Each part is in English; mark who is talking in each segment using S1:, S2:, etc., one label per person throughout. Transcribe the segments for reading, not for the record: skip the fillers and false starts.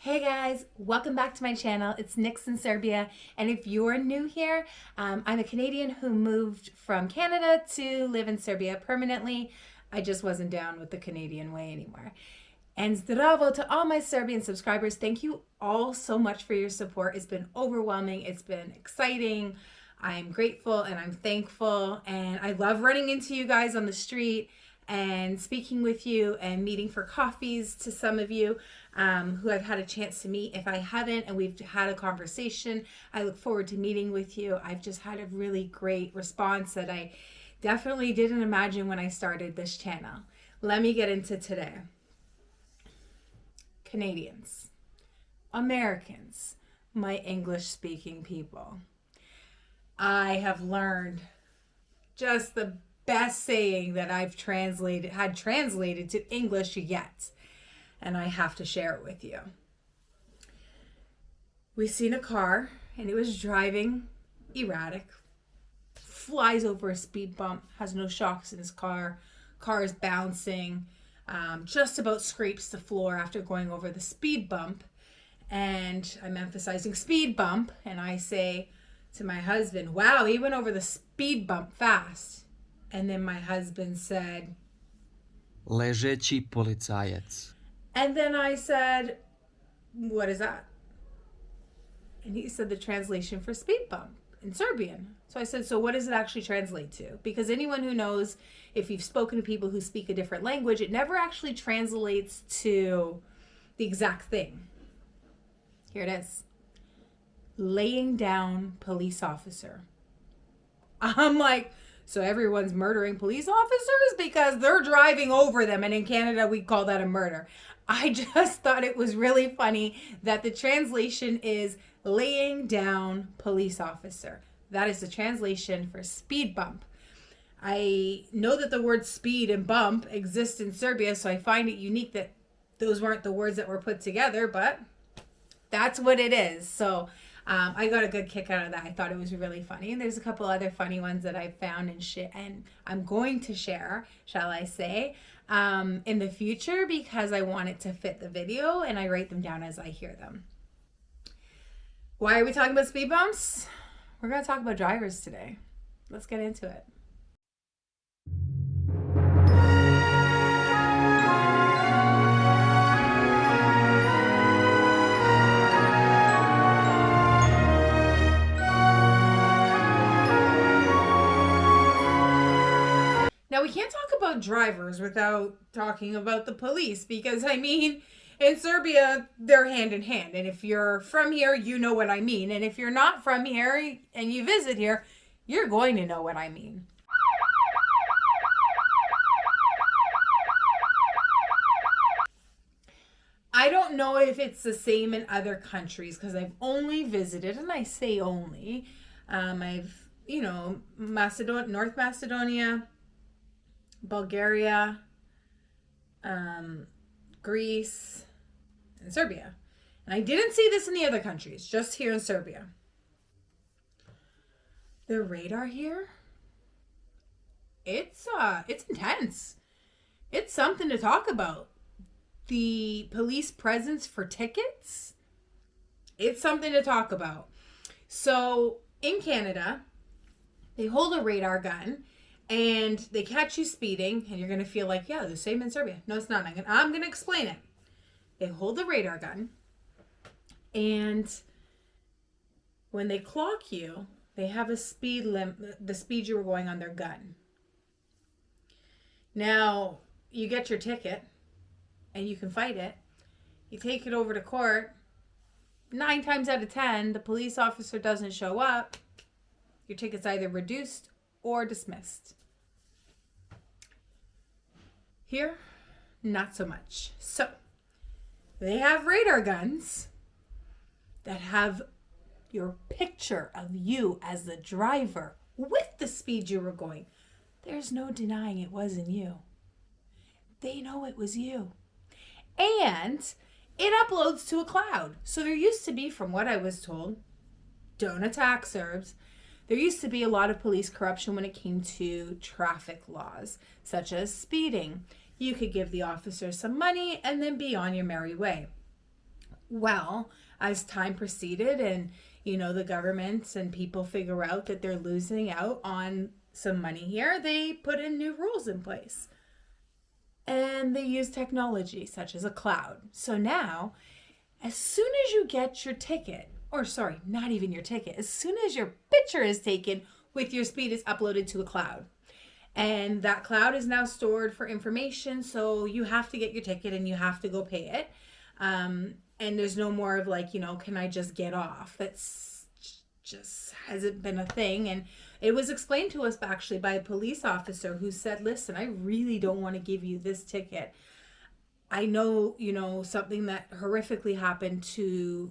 S1: Hey guys, welcome back to my channel. It's Nix in Serbia, and if you're new here, I'm a Canadian who moved from Canada to live in Serbia permanently. I just wasn't down with the Canadian way anymore. And zdravo to all my Serbian subscribers. Thank you all so much for your support. It's been overwhelming. It's been exciting. I'm grateful and I'm thankful, and I love running into you guys on the street and speaking with you and meeting for coffees to some of you who I've had a chance to meet. If I haven't and we've had a conversation, I look forward to meeting with you. I've just had a really great response that I definitely didn't imagine when I started this channel. Let me get into today. Canadians, Americans, my English speaking people. I have learned just the best saying that I've had translated to English yet, and I have to share it with you. We seen a car and it was driving erratic, flies over a speed bump, has no shocks in his car is bouncing, just about scrapes the floor after going over the speed bump. And I'm emphasizing speed bump, and I say to my husband, wow, he went over the speed bump fast. And then my husband said,
S2: Ležeći policajac.
S1: and then I said, what is that? And he said the translation for speed bump in Serbian. So I said, so what does it actually translate to? Because anyone who knows, if you've spoken to people who speak a different language, it never actually translates to the exact thing. Here it is. Laying down police officer. I'm like, so everyone's murdering police officers because they're driving over them. And in Canada, we call that a murder. I just thought it was really funny that the translation is laying down police officer. That is the translation for speed bump. I know that the words speed and bump exist in Serbia, so I find it unique that those weren't the words that were put together, but that's what it is. So I got a good kick out of that. I thought it was really funny. And there's a couple other funny ones that I found and I'm going to share, shall I say, in the future, because I want it to fit the video and I write them down as I hear them. Why are we talking about speed bumps? We're going to talk about drivers today. Let's get into it. Now, we can't talk about drivers without talking about the police because, I mean, in Serbia, they're hand in hand. And if you're from here, you know what I mean. And if you're not from here and you visit here, you're going to know what I mean. I don't know if it's the same in other countries because I've only visited, and I say only, I've, North Macedonia, Bulgaria, Greece, and Serbia. And I didn't see this in the other countries, just here in Serbia. The radar here, it's intense. It's something to talk about. The police presence for tickets, it's something to talk about. So in Canada, they hold a radar gun and they catch you speeding, and you're going to feel like, yeah, the same in Serbia. No, it's not. I'm going to explain it. They hold the radar gun, and when they clock you, they have a speed limit, the speed you were going on their gun. Now, you get your ticket, and you can fight it. You take it over to court. 9 times out of 10, the police officer doesn't show up. Your ticket's either reduced or dismissed. Here, not so much. So, they have radar guns that have your picture of you as the driver with the speed you were going. There's no denying it wasn't you. They know it was you. And it uploads to a cloud. So there used to be, from what I was told, don't attack Serbs, there used to be a lot of police corruption when it came to traffic laws, such as speeding. You could give the officer some money and then be on your merry way. Well, as time proceeded and, the governments and people figure out that they're losing out on some money here, they put in new rules in place. And they use technology such as a cloud. So now, as soon as you get your ticket, or sorry, not even your ticket, as soon as your picture is taken with your speed, is uploaded to a cloud. And that cloud is now stored for information. So you have to get your ticket and you have to go pay it. And there's no more of like, can I just get off? That's just hasn't been a thing. And it was explained to us actually by a police officer who said, listen, I really don't want to give you this ticket. I know, something that horrifically happened to,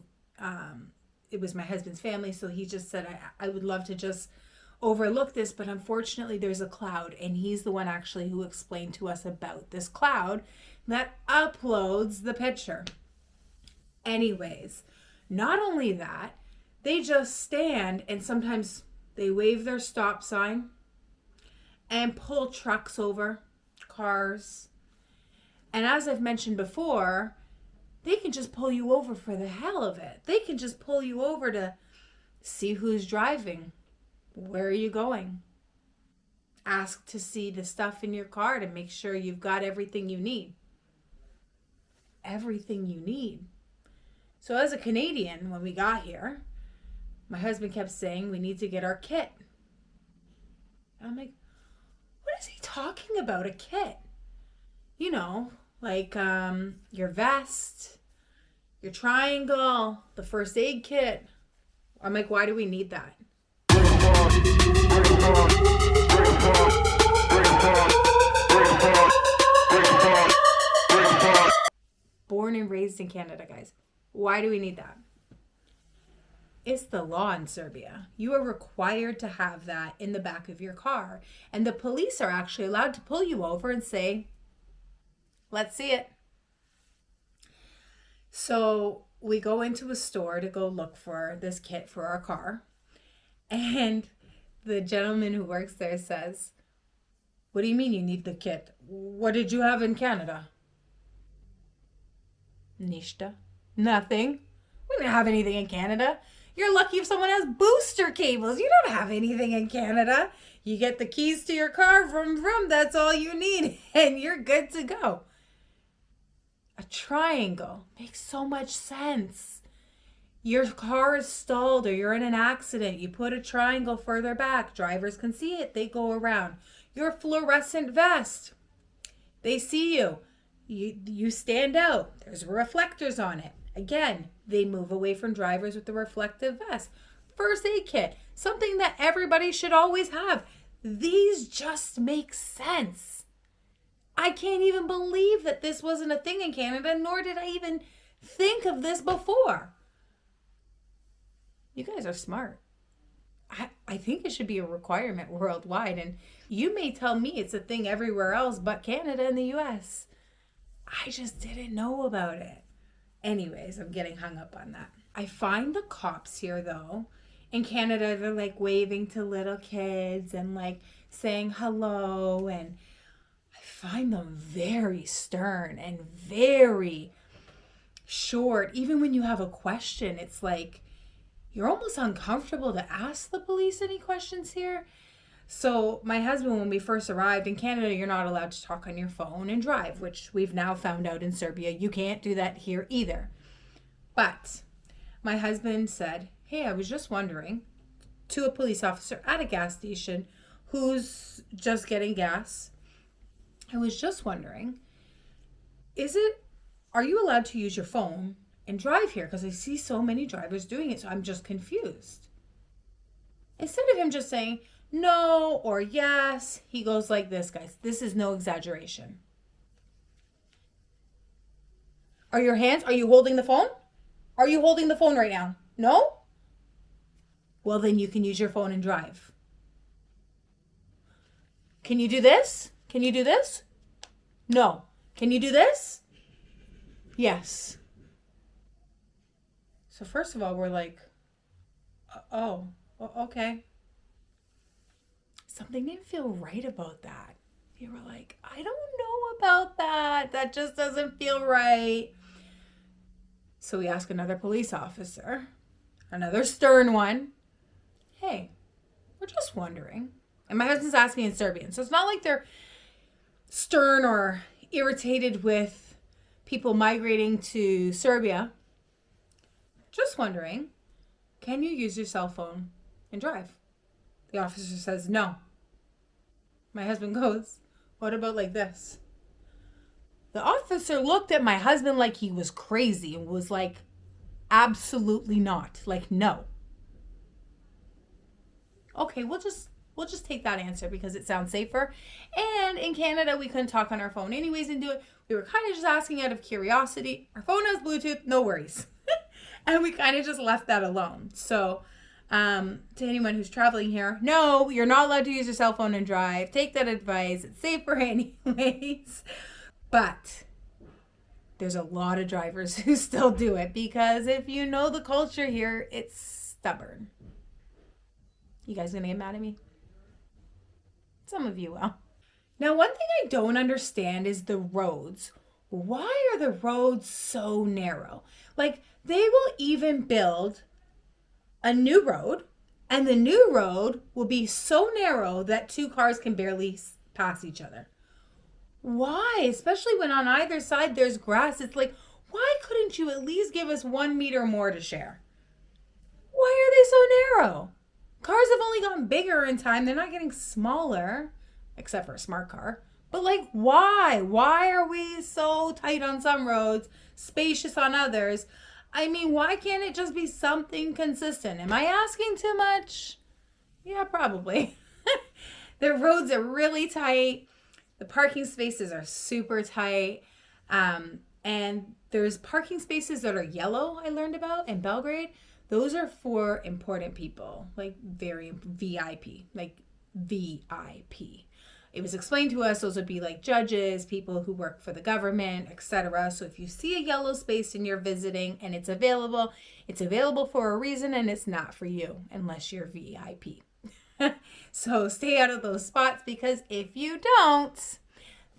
S1: it was my husband's family. So he just said, I would love to just overlook this, but unfortunately there's a cloud. And he's the one actually who explained to us about this cloud that uploads the picture. Anyways, not only that, they just stand and sometimes they wave their stop sign and pull trucks over, cars. And as I've mentioned before, they can just pull you over for the hell of it. They can just pull you over to see who's driving. Where are you going? Ask to see the stuff in your car to make sure you've got everything you need. Everything you need. So as a Canadian, when we got here, my husband kept saying we need to get our kit. I'm like, what is he talking about, a kit? Like your vest, your triangle, the first aid kit. I'm like, why do we need that? Born and raised in Canada, guys. Why do we need that? It's the law in Serbia. You are required to have that in the back of your car. And the police are actually allowed to pull you over and say, let's see it. So we go into a store to go look for this kit for our car. And the gentleman who works there says, what do you mean you need the kit? What did you have in Canada? Nishta. Nothing. We didn't have anything in Canada. You're lucky if someone has booster cables. You don't have anything in Canada. You get the keys to your car, vroom, vroom. That's all you need. And you're good to go. A triangle makes so much sense. Your car is stalled or you're in an accident. You put a triangle further back. Drivers can see it. They go around. Your fluorescent vest. They see you. You stand out. There's reflectors on it. Again, they move away from drivers with the reflective vest. First aid kit. Something that everybody should always have. These just make sense. I can't even believe that this wasn't a thing in Canada, nor did I even think of this before. You guys are smart. I think it should be a requirement worldwide. And you may tell me it's a thing everywhere else but Canada and the US. I just didn't know about it. Anyways, I'm getting hung up on that. I find the cops here, though, in Canada, they're like waving to little kids and like saying hello. And I find them very stern and very short. Even when you have a question, it's like you're almost uncomfortable to ask the police any questions here. So my husband, when we first arrived in Canada, you're not allowed to talk on your phone and drive, which we've now found out in Serbia. You can't do that here either. But my husband said, hey, I was just wondering, to a police officer at a gas station who's just getting gas, I was just wondering, are you allowed to use your phone and drive here? Because I see so many drivers doing it, so I'm just confused. Instead of him just saying no or yes, he goes like this, guys. This is no exaggeration. Are you holding the phone? Are you holding the phone right now? No? Well, then you can use your phone and drive. Can you do this? Can you do this? No. Can you do this? Yes. So first of all, we're like, oh, okay. Something didn't feel right about that. You were like, I don't know about that. That just doesn't feel right. So we ask another police officer, another stern one, hey, we're just wondering. And my husband's asking in Serbian. So it's not like they're stern or irritated with people migrating to Serbia. Just wondering, can you use your cell phone and drive? The officer says no. My husband goes, what about like this? The officer looked at my husband like he was crazy and was like, absolutely not. Like, no. Okay, we'll just take that answer because it sounds safer. And in Canada, we couldn't talk on our phone anyways and do it. We were kind of just asking out of curiosity. Our phone has Bluetooth, no worries. And we kind of just left that alone. So to anyone who's traveling here, no, you're not allowed to use your cell phone and drive. Take that advice. It's safer anyways. But there's a lot of drivers who still do it because if you know the culture here, it's stubborn. You guys gonna get mad at me? Some of you will. Now, one thing I don't understand is the roads. Why are the roads so narrow? Like, they will even build a new road, and the new road will be so narrow that two cars can barely pass each other. Why? Especially when on either side there's grass. It's like, why couldn't you at least give us 1 meter more to share? Why are they so narrow? Cars have only gotten bigger in time. They're not getting smaller, except for a smart car. But like, why? Why are we so tight on some roads, spacious on others? I mean, why can't it just be something consistent? Am I asking too much? Yeah, probably. The roads are really tight. The parking spaces are super tight. And there's parking spaces that are yellow, I learned about in Belgrade. Those are for important people, like very VIP, like VIP. It was explained to us those would be like judges, people who work for the government, etc. So if you see a yellow space and you're visiting and it's available for a reason and it's not for you unless you're VIP. So stay out of those spots because if you don't,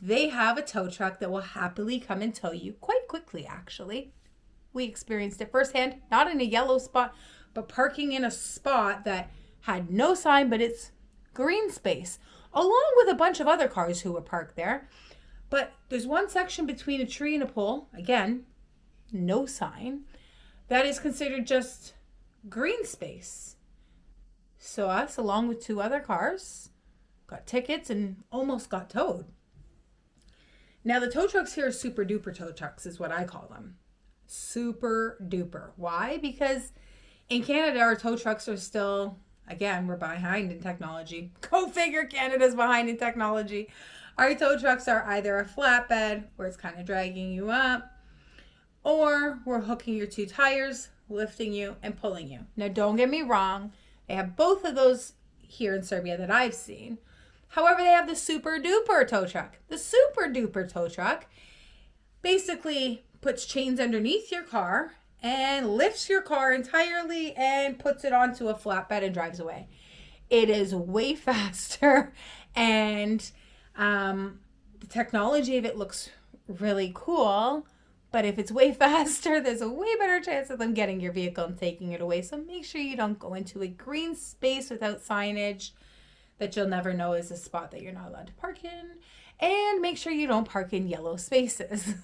S1: they have a tow truck that will happily come and tow you quite quickly, actually. We experienced it firsthand, not in a yellow spot, but parking in a spot that had no sign, but it's green space, along with a bunch of other cars who were parked there. But there's one section between a tree and a pole, again, no sign, that is considered just green space. So us, along with 2 other cars, got tickets and almost got towed. Now the tow trucks here are super duper tow trucks is what I call them. Super duper. Why? Because in Canada, our tow trucks are still, again, we're behind in technology. Go figure, Canada's behind in technology. Our tow trucks are either a flatbed, where it's kind of dragging you up, or we're hooking your 2 tires, lifting you, and pulling you. Now, don't get me wrong. They have both of those here in Serbia that I've seen. However, they have the super duper tow truck. The super duper tow truck basically puts chains underneath your car and lifts your car entirely and puts it onto a flatbed and drives away. It is way faster and the technology of it looks really cool. But if it's way faster, there's a way better chance of them getting your vehicle and taking it away. So make sure you don't go into a green space without signage that you'll never know is a spot that you're not allowed to park in. And make sure you don't park in yellow spaces.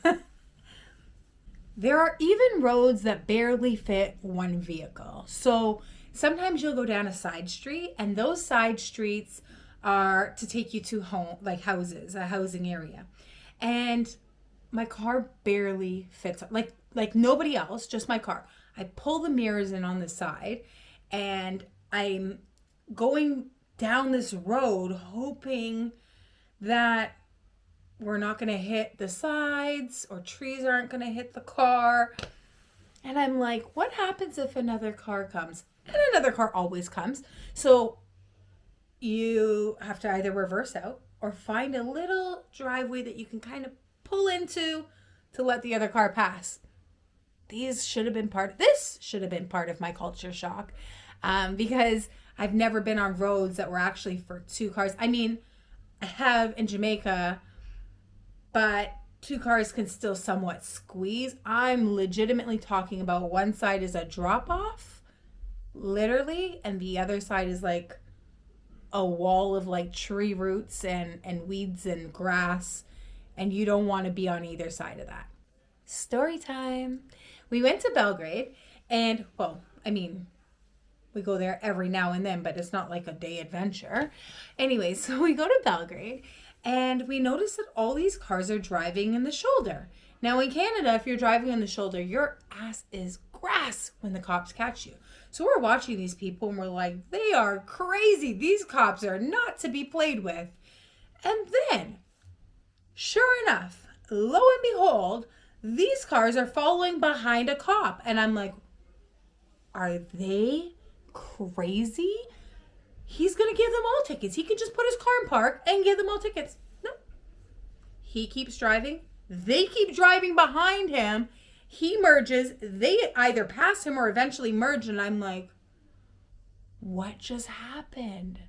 S1: There are even roads that barely fit 1 vehicle. So sometimes you'll go down a side street and those side streets are to take you to home, like houses, a housing area. And my car barely fits, like nobody else, just my car. I pull the mirrors in on the side and I'm going down this road hoping that we're not going to hit the sides or trees aren't going to hit the car. And I'm like, what happens if another car comes? And another car always comes. So you have to either reverse out or find a little driveway that you can kind of pull into to let the other car pass. This should have been part of my culture shock because I've never been on roads that were actually for 2 cars. I mean, I have in Jamaica, but two cars can still somewhat squeeze. I'm legitimately talking about one side is a drop off, literally, and the other side is like a wall of like tree roots and weeds and grass, and you don't want to be on either side of that. Story time. We went to Belgrade, and well, I mean, we go there every now and then, but it's not like a day adventure. Anyway, so we go to Belgrade, and we notice that all these cars are driving in the shoulder. Now in Canada, if you're driving in the shoulder, your ass is grass when the cops catch you. So we're watching these people and we're like, they are crazy. These cops are not to be played with. And then, sure enough, lo and behold, these cars are following behind a cop. And I'm like, are they crazy? He's going to give them all tickets. He could just put his car in park and give them all tickets. No. He keeps driving. They keep driving behind him. He merges. They either pass him or eventually merge. And I'm like, what just happened?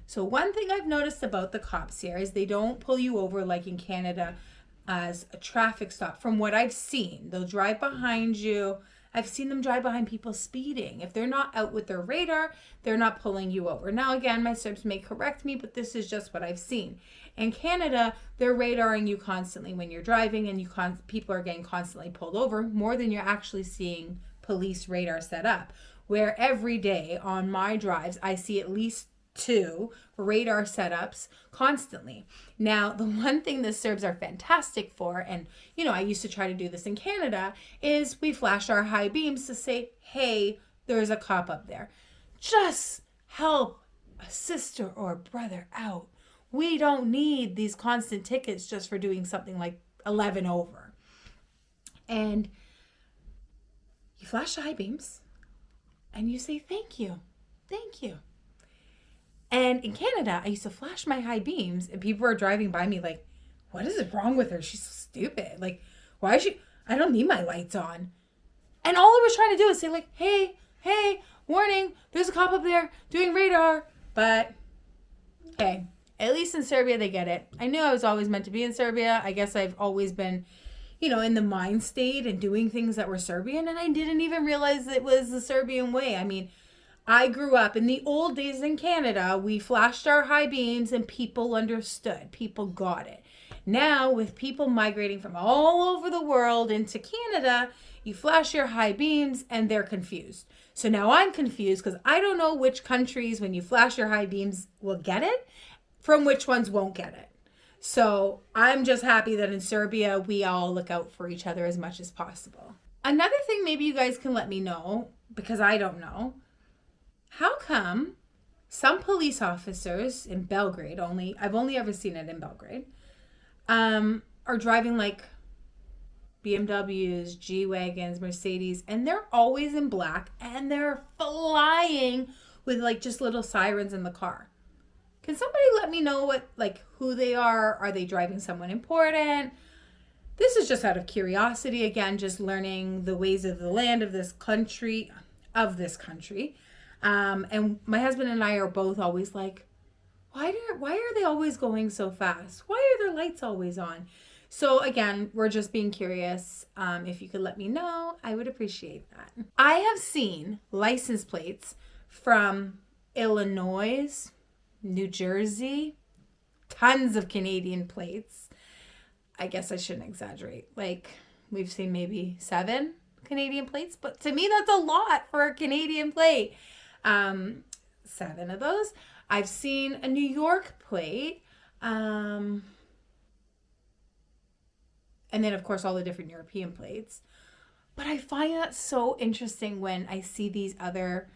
S1: So one thing I've noticed about the cops here is they don't pull you over like in Canada as a traffic stop. From what I've seen, they'll drive behind you. I've seen them drive behind people speeding. If they're not out with their radar, they're not pulling you over. Now, again, my Serbs may correct me, but this is just what I've seen. In Canada, they're radaring you constantly when you're driving, and people are getting constantly pulled over more than you're actually seeing police radar set up. Where every day on my drives, I see at least 2 radar setups constantly. Now, the one thing the Serbs are fantastic for, and I used to try to do this in Canada, is we flash our high beams to say, hey, there's a cop up there. Just help a sister or brother out. We don't need these constant tickets just for doing something like 11 over. And you flash the high beams and you say, thank you. Thank you. And in Canada, I used to flash my high beams and people were driving by me like, what is wrong with her? She's so stupid. Like, why is she? I don't need my lights on. And all I was trying to do is say like, hey, warning, there's a cop up there doing radar. But, hey, at least in Serbia, they get it. I knew I was always meant to be in Serbia. I guess I've always been, in the mind state and doing things that were Serbian. And I didn't even realize it was the Serbian way. I mean, I grew up in the old days in Canada. We flashed our high beams and people understood. People got it. Now, with people migrating from all over the world into Canada, you flash your high beams and they're confused. So now I'm confused because I don't know which countries, when you flash your high beams, will get it from which ones won't get it. So I'm just happy that in Serbia, we all look out for each other as much as possible. Another thing maybe you guys can let me know, because I don't know, how come some police officers in Belgrade, I've only ever seen it in Belgrade, are driving like BMWs, G-Wagons, Mercedes, and they're always in black and they're flying with like just little sirens in the car. Can somebody let me know who they are? Are they driving someone important? This is just out of curiosity. Again, just learning the ways of the land of this country. And my husband and I are both always like, why are they always going so fast? Why are their lights always on? So again, we're just being curious. If you could let me know, I would appreciate that. I have seen license plates from Illinois, New Jersey, tons of Canadian plates. I guess I shouldn't exaggerate. Like, we've seen maybe 7 Canadian plates, but to me, that's a lot for a Canadian plate. 7 of those. I've seen a New York plate. And then, of course, all the different European plates. But I find that so interesting when I see these other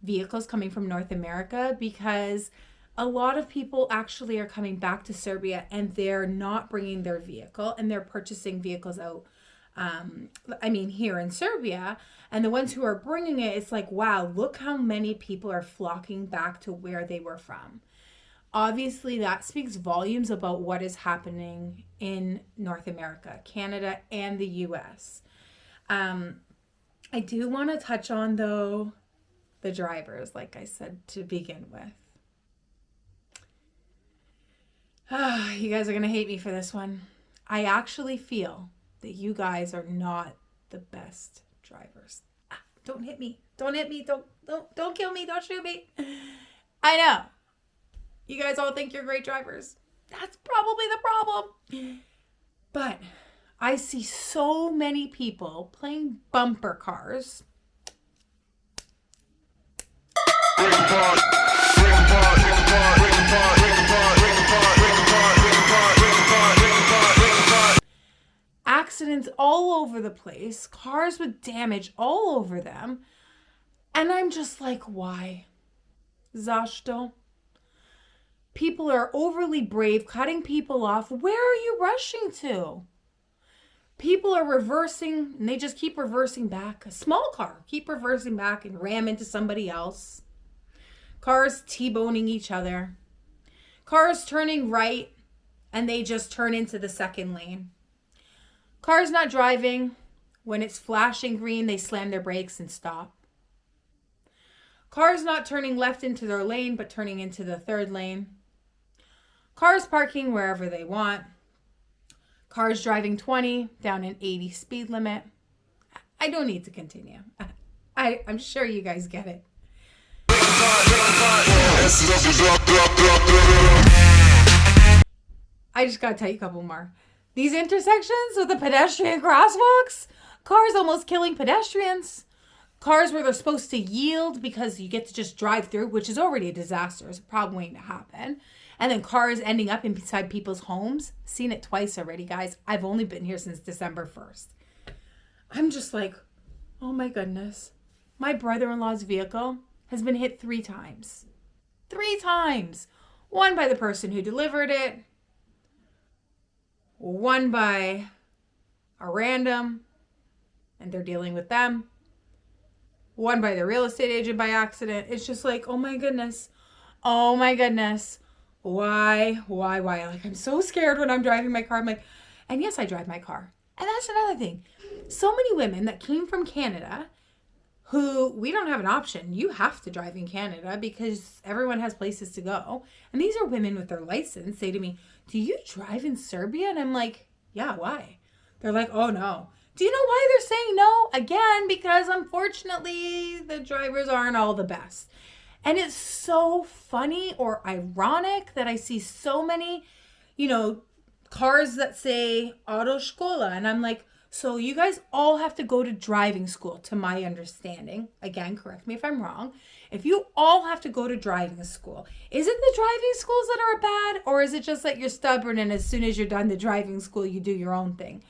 S1: vehicles coming from North America, because a lot of people actually are coming back to Serbia and they're not bringing their vehicle and they're purchasing vehicles out. Here in Serbia, and the ones who are bringing it, it's like, wow, look how many people are flocking back to where they were from. Obviously, that speaks volumes about what is happening in North America, Canada, and the US. I do want to touch on, though, the drivers, like I said to begin with. You guys are going to hate me for this one. I actually feel that you guys are not the best drivers. Don't hit me. Don't hit me. Don't kill me. Don't shoot me. I know. You guys all think you're great drivers. That's probably the problem. But I see so many people playing bumper cars. Accidents all over the place, cars with damage all over them. And I'm just like, why? Zashto? People are overly brave, cutting people off. Where are you rushing to? People are reversing, and they just keep reversing back. A small car, keep reversing back and ram into somebody else. Cars T-boning each other. Cars turning right, and they just turn into the second lane. Cars not driving. When it's flashing green, they slam their brakes and stop. Cars not turning left into their lane, but turning into the third lane. Cars parking wherever they want. Cars driving 20 down an 80 speed limit. I don't need to continue. I'm sure you guys get it. I just gotta tell you a couple more. These intersections with the pedestrian crosswalks, cars almost killing pedestrians. Cars where they're supposed to yield because you get to just drive through, which is already a disaster. It's probably waiting to happen. And then cars ending up inside people's homes. Seen it twice already, guys. I've only been here since December 1st. I'm just like, oh my goodness. My brother-in-law's vehicle has been hit 3 times. 3 times. One by the person who delivered it. One by a random, and they're dealing with them. One by the real estate agent by accident. It's just like, oh my goodness. Oh my goodness. Why? Like, I'm so scared when I'm driving my car. I'm like, and yes, I drive my car. And that's another thing. So many women that came from Canada who, we don't have an option. You have to drive in Canada because everyone has places to go. And these are women with their license say to me, do you drive in Serbia? And I'm like, yeah, why? They're like, oh no. Do you know why they're saying no? Again, because unfortunately the drivers aren't all the best. And it's so funny or ironic that I see so many, cars that say Autoškola. And I'm like, so you guys all have to go to driving school, to my understanding. Again, correct me if I'm wrong. If you all have to go to driving school, is it the driving schools that are bad? Or is it just that you're stubborn and as soon as you're done the driving school, you do your own thing?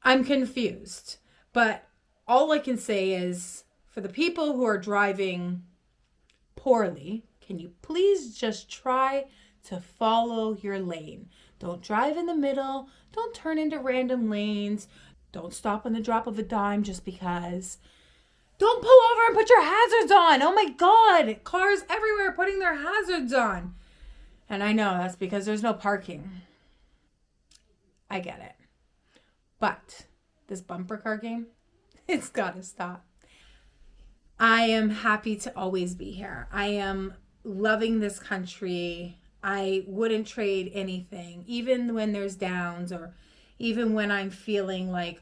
S1: I'm confused. But all I can say is, for the people who are driving poorly, can you please just try to follow your lane? Don't drive in the middle. Don't turn into random lanes. Don't stop on the drop of a dime just because. Don't pull over and put your hazards on. Oh my God. Cars everywhere putting their hazards on. And I know that's because there's no parking. I get it. But this bumper car game, it's got to stop. I am happy to always be here. I am loving this country. I wouldn't trade anything, even when there's downs or even when I'm feeling like,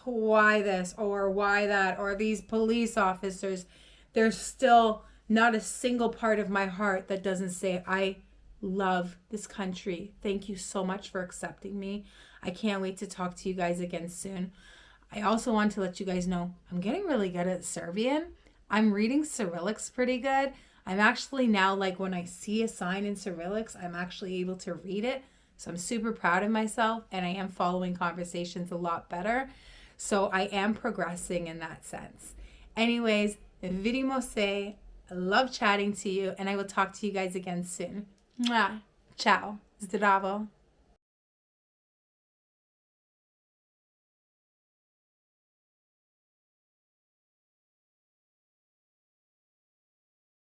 S1: why this or why that or these police officers. There's still not a single part of my heart that doesn't say, I love this country. Thank you so much for accepting me. I can't wait to talk to you guys again soon. I also want to let you guys know I'm getting really good at Serbian. I'm reading Cyrillics pretty good. I'm actually now, like, when I see a sign in Cyrillics, I'm actually able to read it. So I'm super proud of myself, and I am following conversations a lot better. So I am progressing in that sense. Anyways, vidimo se. I love chatting to you, and I will talk to you guys again soon. Mwah. Ciao. Zdravo.